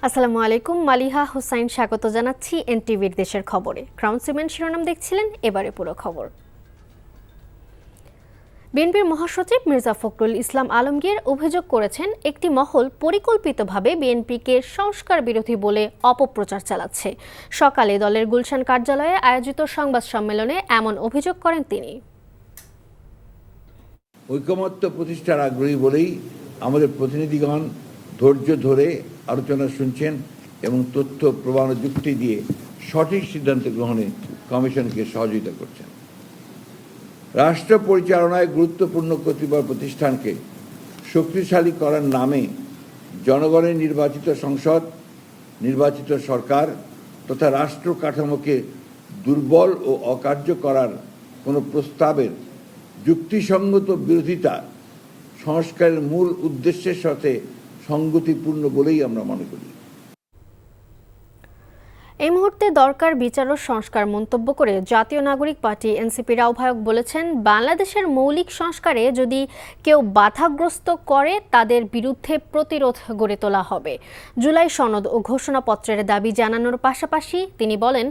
আসসালামু আলাইকুম, মালিহা হুসাইন স্বাগত জানাচ্ছি এনটিভির দেশের খবরে। ক্রাউন সিমেন্ট শিরোনাম দেখছিলেন, এবারে পুরো খবর। বিএনপির মহাসচিব মির্জা ফখরুল ইসলাম আলমগীর অভিযোগ করেছেন, একটি মহল পরিকল্পিতভাবে বিএনপিকে সংস্কার বিরোধী বলে অপপ্রচার চালাচ্ছে। সকালে দলের গুলশান কার্যালয়ে আয়োজিত সংবাদ সম্মেলনে এমন অভিযোগ করেন তিনি। ঐকমত্য প্রতিষ্ঠার আগ্রহী বলেই আমাদের প্রতিনিধিগণ ধৈর্য ধরে আলোচনা শুনছেন এবং তথ্য প্রমাণ যুক্তি দিয়ে সঠিক সিদ্ধান্ত গ্রহণে কমিশনকে সহযোগিতা করছেন। রাষ্ট্র পরিচালনায় গুরুত্বপূর্ণ কতিপয় প্রতিষ্ঠানকে শক্তিশালী করার নামে জনগণের নির্বাচিত সংসদ, নির্বাচিত সরকার তথা রাষ্ট্র কাঠামোকে দুর্বল ও অকার্য করার কোনো প্রস্তাবের যুক্তিসঙ্গত বিরোধিতা সংস্কারের মূল উদ্দেশ্যের সাথে সঙ্গতিপূর্ণ বলেই আমরা মনে করি। এই মুহূর্তে দরকার বিচার ও সংস্কার মন্তব্য করে জাতীয় নাগরিক পার্টি এনসিপির আহ্বায়ক বলেছেন, বাংলাদেশের মৌলিক সংস্কারে যদি কেউ বাধাগ্রস্ত করে তাদের বিরুদ্ধে প্রতিরোধ গড়ে তোলা হবে। জুলাই সনদ ও ঘোষণাপত্রের দাবি জানানোর পাশাপাশি তিনি বলেন,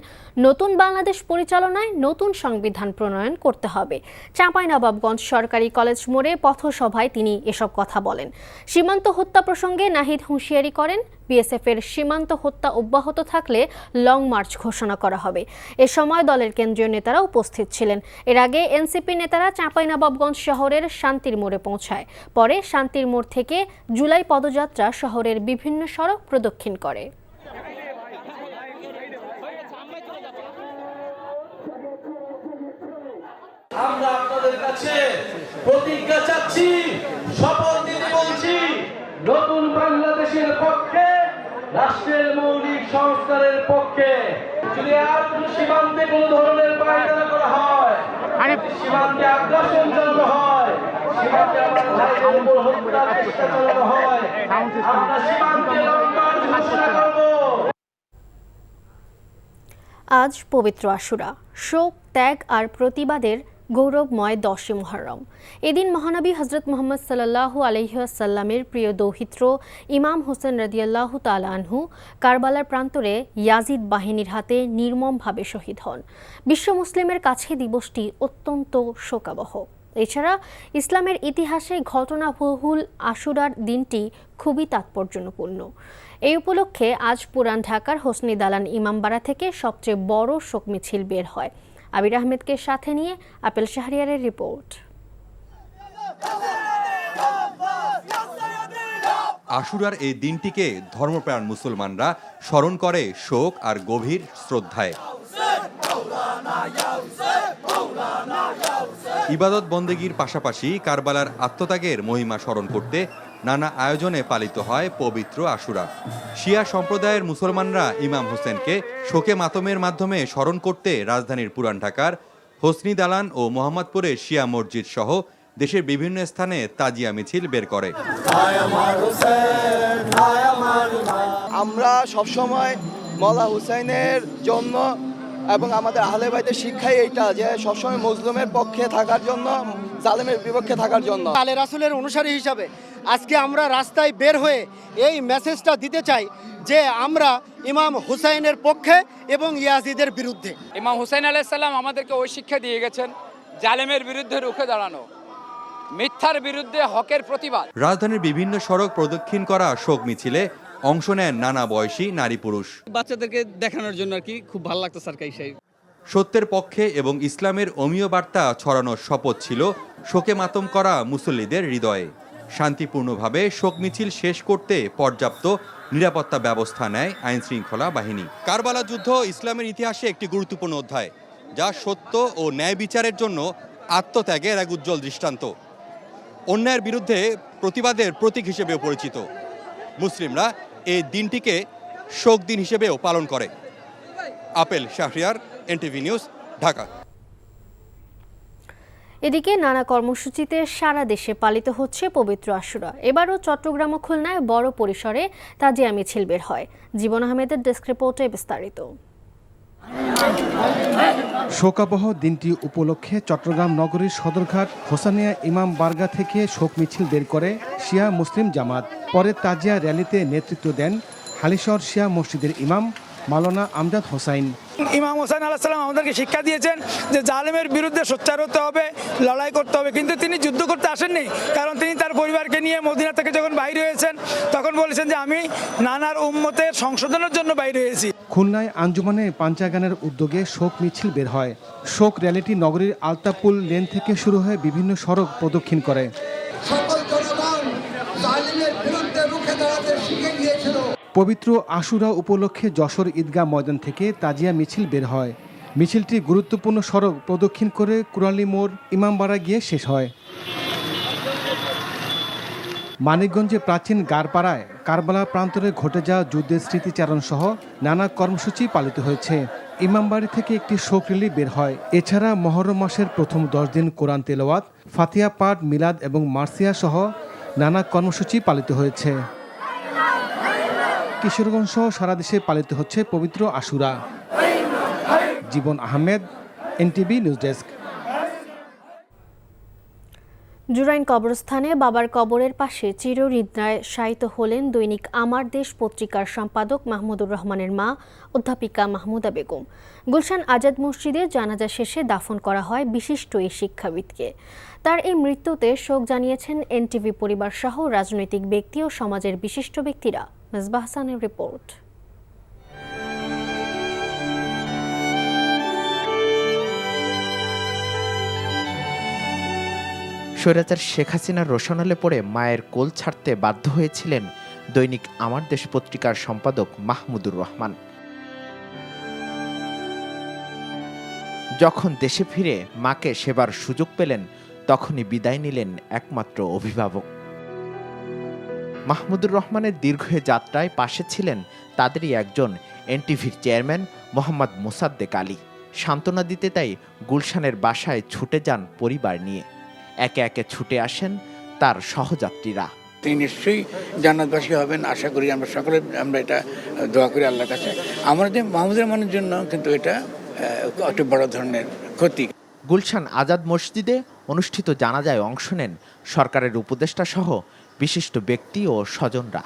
নতুন বাংলাদেশ পরিচালনায় নতুন সংবিধান প্রণয়ন করতে হবে। চাঁপাইনবাবগঞ্জ সরকারি কলেজ মোড়ে পথসভায় তিনি এসব কথা বলেন। সীমান্ত হত্যা প্রসঙ্গে নাহিদ হুঁশিয়ারি করেন, বিএসএফের সীমান্ত হত্যা অব্যাহত থাকলে লং মার্চ ঘোষণা করা হবে। এ সময় দলের কেন্দ্রীয় নেতারা উপস্থিত ছিলেন। এর আগে এনসিপি নেতারা চাঁপাইনবাবগঞ্জ শহরের শান্তির মোড়ে পৌঁছায়। পরে শান্তির মোড় থেকে জুলাই পদযাত্রা শহরের বিভিন্ন সড়ক প্রদক্ষিণ করে। আমরা আপনাদের কাছে প্রতিজ্ঞা চাচ্ছি, শপথ নিতে বলছি, নতুন বাংলাদেশের পক্ষে, রাষ্ট্রের মৌলিক সংস্কারের পক্ষে। যদি আর কোনো সীমান্তে কোনো ধরনের পায়তারা করা হয়, সীমান্তে আগ্রাসন চালানো হয়, সীমান্তে আমার ভাইদের উপর হত্যার চেষ্টা চালানো হয়, আমরা সীমান্তে লং মার্চ ঘোষণা করব। আজ পবিত্র আশুরা, শোক, ত্যাগ আর প্রতিবাদের গৌরবময় 10ই মুহররম। এদিন মহানবী হযরত মুহাম্মদ সাল্লাল্লাহু আলাইহি ওয়াসাল্লামের প্রিয় দৌহিত্র ইমাম হোসেন রাদিয়াল্লাহু তাআলা আনহু কারবালার প্রান্তরে ইয়াজিদ বাহিনীর হাতে নির্মমভাবে শহীদ হন। বিশ্ব মুসলিমের কাছে দিবসটি অত্যন্ত শোকাবহ। এছাড়া ইসলামের ইতিহাসে ঘটনাবহুল আশুরার দিনটি খুবই তাৎপর্যপূর্ণ। এই উপলক্ষে আজ পুরান ঢাকার হোসনি দালান ইমামবাড়া থেকে সবচেয়ে বড় শোক মিছিল বের হয়। আবির আহমেদকে সাথে নিয়ে আপেল শাহরিয়ারের রিপোর্ট। আশুরার এই দিনটিকে ধর্মপ্রাণ মুসলমানরা স্মরণ করে শোক আর গভীর শ্রদ্ধায়। ইবাদত বন্দেগীর পাশাপাশি কারবালার আত্মত্যাগের মহিমা স্মরণ করতে নানা আয়োজনে পালিত হয় পবিত্র আশুরা। শিয়া সম্প্রদায়ের মুসলমানরা ইমাম হোসেনকে শোকে মাতমের মাধ্যমে স্মরণ করতে রাজধানীর পুরান ঢাকার হোসনি দালান ও মোহাম্মদপুরে শিয়া মসজিদ সহ দেশের বিভিন্ন স্থানে তাজিয়া মিছিল বের করে। আমরা সবসময় মওলা হুসাইনের জন্য এবং আমাদের আহলে বাইতের শিক্ষাই এইটা যে সবসময় মজলুমের পক্ষে থাকার জন্য, জালেমের বিপক্ষে থাকার জন্য। আলে রাসূলের অনুসারী হিসাবে আজকে আমরা রাস্তায় বের হয়ে এই মেসেজটা দিতে চাই যে আমরা ইমাম হুসাইনের পক্ষে এবং ইয়াজিদের বিরুদ্ধে। ইমাম হুসাইন আলাইহিস সালাম আমাদেরকে ওই শিক্ষা দিয়ে গেছেন, জালেমের বিরুদ্ধে রুখে দাঁড়ানো, মিথ্যার বিরুদ্ধে হকের প্রতিবাদ। রাজধানীর বিভিন্ন সড়ক প্রদক্ষিণ করা শোক মিছিলে অংশ নেন নানা বয়সী নারী পুরুষ। বাচ্চাদেরকে দেখানোর জন্য আর কি খুব ভালো লাগতো স্যার। সত্যের পক্ষে এবং ইসলামের অমীয় বার্তা ছড়ানোর শপথ ছিল শোকে মাতম করা মুসল্লিদের হৃদয়ে। শান্তিপূর্ণভাবে শোক মিছিল শেষ করতে পর্যাপ্ত নিরাপত্তা ব্যবস্থা নেয় আইন শৃঙ্খলা বাহিনী। কারবালা যুদ্ধ ইসলামের ইতিহাসে একটি গুরুত্বপূর্ণ অধ্যায়, যা সত্য ও ন্যায় বিচারের জন্য আত্মত্যাগের এক উজ্জ্বল দৃষ্টান্ত। অন্যায়ের বিরুদ্ধে প্রতিবাদের প্রতীক হিসেবেও পরিচিত। মুসলিমরা এই দিনটিকে শোক দিন হিসেবেও পালন করে। Apple Shahriar, NTV news, Dhaka. এদিকে নানা কর্মসূচিতে সারা দেশে পালিত হচ্ছে পবিত্র আশুরা। এবারও চট্টগ্রাম ও খুলনায় বড় পরিসরে তাজিয়া মিছিল বের হয়। জীবন আহমেদের ডেস্ক রিপোর্টে বিস্তারিত। শোকাবহ দিনটি উপলক্ষে চট্টগ্রাম নগরীর সদরঘাট হোসানিয়া ইমাম বারগা থেকে শোক মিছিল বের করে শিয়া মুসলিম জামাত। পরে তাজিয়া র্যালিতে নেতৃত্ব দেন হালিশহর শিয়া মসজিদের ইমাম মাওলানা আমজাদ হোসাইন। ইমাম হোসেন আলাইহিস সালাম আমাদেরকে শিক্ষা দিয়েছেন যে জালেমের বিরুদ্ধে সোচ্চার হতে হবে, লড়াই করতে হবে, কিন্তু তিনি যুদ্ধ করতে আসেননি। কারণ তিনি তার পরিবারকে নিয়ে মদিনা থেকে যখন বাইরে হয়েছেন তখন বলেছেন যে আমি নানার উম্মতের সংশোধনের জন্য বাইরে হয়েছি। খুলনায় আঞ্জুমানে পাঞ্চাগানের উদ্যোগে শোক মিছিল বের হয়। শোক র্যালিটি নগরীর আলতাপুল লেন থেকে শুরু হয়ে বিভিন্ন সড়ক প্রদক্ষিণ করে। পবিত্র আশুরা উপলক্ষে যশোর ঈদগাহ ময়দান থেকে তাজিয়া মিছিল বের হয়। মিছিলটি গুরুত্বপূর্ণ সড়ক প্রদক্ষিণ করে কুরালি মোড় ইমামবাড়া গিয়ে শেষ হয়। মানিকগঞ্জে প্রাচীন গারপাড়ায় কারবালা প্রান্তরে ঘটে যাওয়া যুদ্ধের স্মৃতিচারণ সহ নানা কর্মসূচি পালিত হয়েছে। ইমামবাড়ি থেকে একটি শোক র্যালি বের হয়। এছাড়া মহরম মাসের প্রথম 10 দিন কোরআন তেলাওয়াত, ফাতিহা পাঠ, মিলাদ এবং মার্সিয়া সহ নানা কর্মসূচি পালিত হয়েছে। কিশোরগঞ্জ সহ সারা দেশে পালিত হচ্ছে পবিত্র Ashura. Jibon Ahmed, NTV news desk. Jurain কবরস্থানে বাবার কবরের পাশে চিরনিদ্রায় শায়িত হলেন দৈনিক আমার দেশ পত্রিকার সম্পাদক মাহমুদুর রহমানের মা অধ্যাপিকা মাহমুদা বেগম। গুলশান আজাদ মসজিদে জানাজা শেষে দাফন করা হয় বিশিষ্ট এই শিক্ষাবিদকে। তার এই মৃত্যুতে শোক জানিয়েছেন এনটিভি পরিবার সহ রাজনৈতিক ব্যক্তি ও সমাজের বিশিষ্ট ব্যক্তিরা। মেজবাহ হাসানের রিপোর্ট। স্বৈরাচার শেখ হাসিনার রোশনালে পড়ে মায়ের কোল ছাড়তে বাধ্য হয়েছিলেন দৈনিক আমার দেশ পত্রিকার সম্পাদক মাহমুদুর রহমান। যখন দেশে ফিরে মাকে সেবার সুযোগ পেলেন তখনই বিদায় নিলেন একমাত্র অভিভাবক। মাহমুদুর রহমানের দীর্ঘ যাত্রায় পাশে ছিলেন তাদেরই একজন এনটিভির চেয়ারম্যান মোহাম্মদ মোসাদ্দেক আলী। সান্ত্বনা দিতে তাই গুলশানের বাসায় ছুটে যান পরিবার নিয়ে। একে একে ছুটে আসেন তার সহযাত্রীরা। তিনি নিশ্চয়ই জান্নাতবাসী হবেন আশা করি, আমরা সকলে আমরা এটা দোয়া করি আল্লাহর কাছে। আমাদের মাহমুদুর রহমানের জন্য কিন্তু এটা একটা বড় ধরনের ক্ষতি। গুলশান আজাদ মসজিদে অনুষ্ঠিত জানাজায় অংশ নেন সরকারের উপদেষ্টা সহ বিশিষ্ট ব্যক্তি ও স্বজনরা।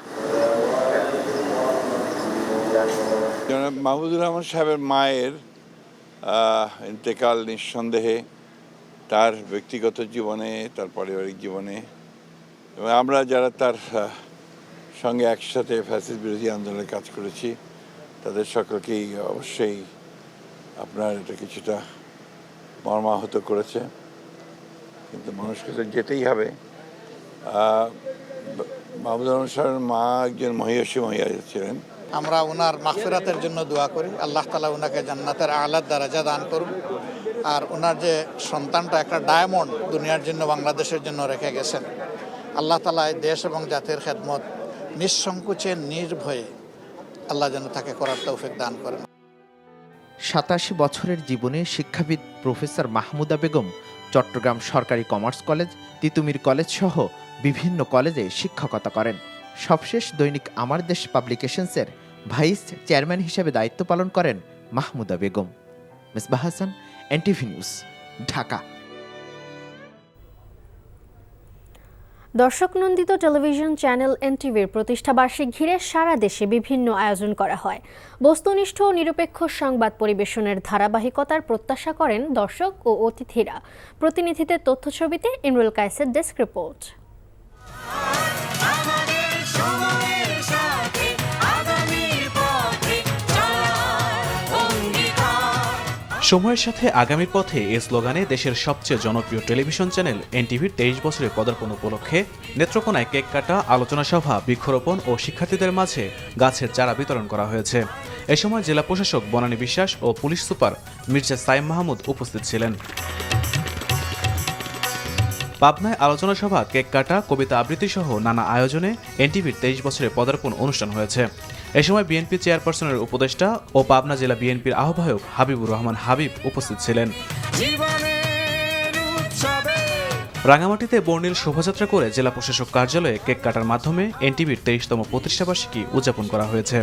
মাহমুদুর রহমান সাহেবের মায়ের ইন্তেকাল নিঃসন্দেহে তার ব্যক্তিগত জীবনে, তার পারিবারিক জীবনে এবং আমরা যারা তার সঙ্গে একসাথে ফ্যাসিস্ট বিরোধী আন্দোলনে কাজ করেছি তাদের সকলকেই অবশ্যই আপনার এটা কিছুটা মর্মাহত করেছে। কিন্তু মানুষকে তো যেতেই হবে। মাহমুদুর রহমান সাহেবের মা একজন মহিষী মহিলা ছিলেন। আমরা ওনার মাগফিরাতের জন্য দোয়া করি, আল্লাহ তাআলা ওনাকে জান্নাতের আলা দরজা দান করুন। আর ওনার যে সন্তানটা একটা ডায়মন্ড দুনিয়ার জন্য বাংলাদেশের জন্য রেখে গেছেন, আল্লাহ তাআলা দেশ এবং জাতির খেদমত নিঃসংকোচে নির্ভয়ে আল্লাহ যেন তাকে করার তৌফিক দান করেন। 87 বছরের জীবনে শিক্ষাবিদ প্রফেসর মাহমুদা বেগম চট্টগ্রাম সরকারি কমার্স কলেজ, তিতুমির কলেজ সহ বিভিন্ন কলেজে শিক্ষকতা করেন। সবশেষ দৈনিক আমার দেশ পাবলিকেশনসের ভাইস চেয়ারম্যান হিসেবে দায়িত্ব পালন করেন মাহমুদা বেগম। Mezbah Hasan, NTV news, Dhaka. দর্শক নন্দিত টেলিভিশন চ্যানেল এনটিভির প্রতিষ্ঠা বার্ষিক ঘিরে সারা দেশে বিভিন্ন আয়োজন করা হয়। বস্তুনিষ্ঠ ও নিরপেক্ষ সংবাদ পরিবেশনের ধারাবাহিকতার প্রত্যাশা করেন দর্শক ও অতিথিরা। প্রতিনিধিদের তথ্য ছবিতে ইমরুল কায়েসের ডেস্ক রিপোর্ট। সময়ের সাথে আগামীর পথে এই স্লোগানে দেশের সবচেয়ে জনপ্রিয় টেলিভিশন চ্যানেল এনটিভির 23 বছরের পদার্পণ উপলক্ষে নেত্রকোনায় কেক কাটা, আলোচনা সভা, বৃক্ষরোপণ ও শিক্ষার্থীদের মাঝে গাছের চারা বিতরণ করা হয়েছে। এ সময় জেলা প্রশাসক বনানী বিশ্বাস ও পুলিশ সুপার মির্জা সাইম মাহমুদ উপস্থিত ছিলেন। পাবনায় আলোচনা সভা, কেক কাটা, কবিতা আবৃত্তি সহ নানা আয়োজনে এনটিভির 23 বছরের পদার্পণ অনুষ্ঠান হয়েছে। এ সময় বিএনপি চেয়ারপারসনের উপদেষ্টা ও পাবনা জেলা বিএনপির আহ্বায়ক হাবিবুর রহমান হাবিব উপস্থিত ছিলেন। রাঙামাটিতে বর্ণিল শোভাযাত্রা করে জেলা প্রশাসক কার্যালয়ে কেক কাটার মাধ্যমে এনটিভির 23তম প্রতিষ্ঠাবার্ষিকী উদযাপন করা হয়েছে।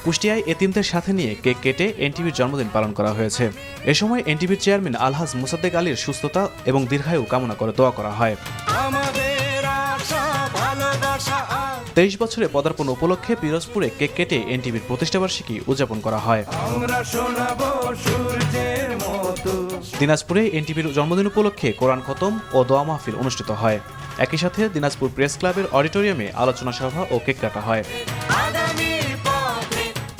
কুষ্টিয়ায় এতিমদের সাথে নিয়ে কেক কেটে এনটিভির জন্মদিন পালন করা হয়েছে। এ সময় এনটিভির চেয়ারম্যান আলহাজ মোসাদ্দেক আলীর সুস্থতা এবং দীর্ঘায়ু কামনা করে দোয়া করা হয়। 23 বছরে পদার্পণ উপলক্ষে পিরোজপুরে কেক কেটে এনটিভির প্রতিষ্ঠাবার্ষিকী উদযাপন করা হয়। দিনাজপুরে এনটিভির জন্মদিন উপলক্ষে কোরআন খতম ও দোয়া মাহফিল অনুষ্ঠিত হয়। একই সাথে দিনাজপুর প্রেস ক্লাবের অডিটোরিয়ামে আলোচনা সভা ও কেক কাটা হয়।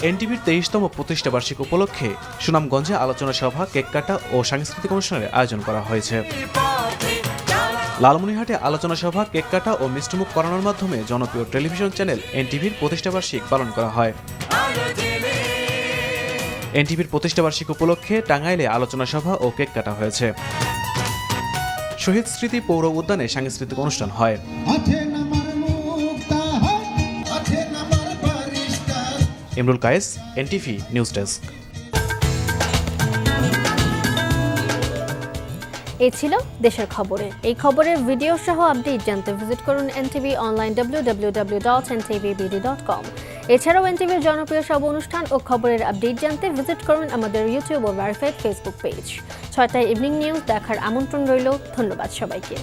এনটিভির 23তম প্রতিষ্ঠাবার্ষিকী উপলক্ষে সুনামগঞ্জে আলোচনা সভা, কেক কাটা ও সাংস্কৃতিক অনুষ্ঠানের আয়োজন করা হয়েছে। লালমনিরহাটে আলোচনা সভা, কেক কাটা ও মিষ্টিমুখ করানোর মাধ্যমে জনপ্রিয় টেলিভিশন চ্যানেল এনটিভির প্রতিষ্ঠাবার্ষিকী পালন করা হয়। এনটিভির প্রতিষ্ঠাবার্ষিকী উপলক্ষে টাঙ্গাইলে আলোচনা সভা ও কেক কাটা হয়েছে। শহীদ স্মৃতি পৌর উদ্যানে সাংস্কৃতিক অনুষ্ঠান হয়। Imrul Kayes, NTV news desk. এই ছিল দেশের খবরে। এই খবরের ভিডিও সহ আপডেট জানতে ভিজিট করুন এনটিভি অনলাইন www.ntvbd.com। এছাড়াও এনটিভির জনপ্রিয় সব অনুষ্ঠান ও খবরের আপডেট জানতে ভিজিট করুন আমাদের ইউটিউব ও ভেরিফাইড ফেসবুক পেজ। 6টায় ইভিনিং নিউজ দেখার আমন্ত্রণ রইল। ধন্যবাদ সবাইকে।